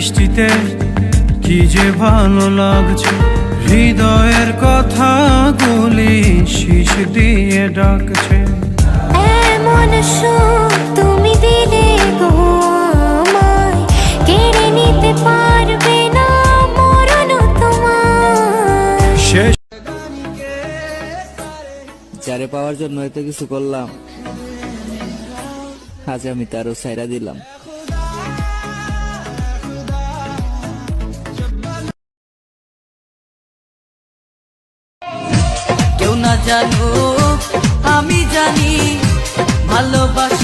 বৃষ্টিতে কি যে ভালো লাগছে, হৃদয়ের কথাগুলি শীষ দিয়ে ডাকছে। এমন সুখ তুমি দিলে গো আমায়, কেড়ে নিতে পারবে না মরণ তোমার। শেষ যারে পাওয়ার জন্য এত কিছু করলাম, আজ আমি তারও ছাইরা দিলাম। কেউ না জানো আমি জানি ভালোবাসা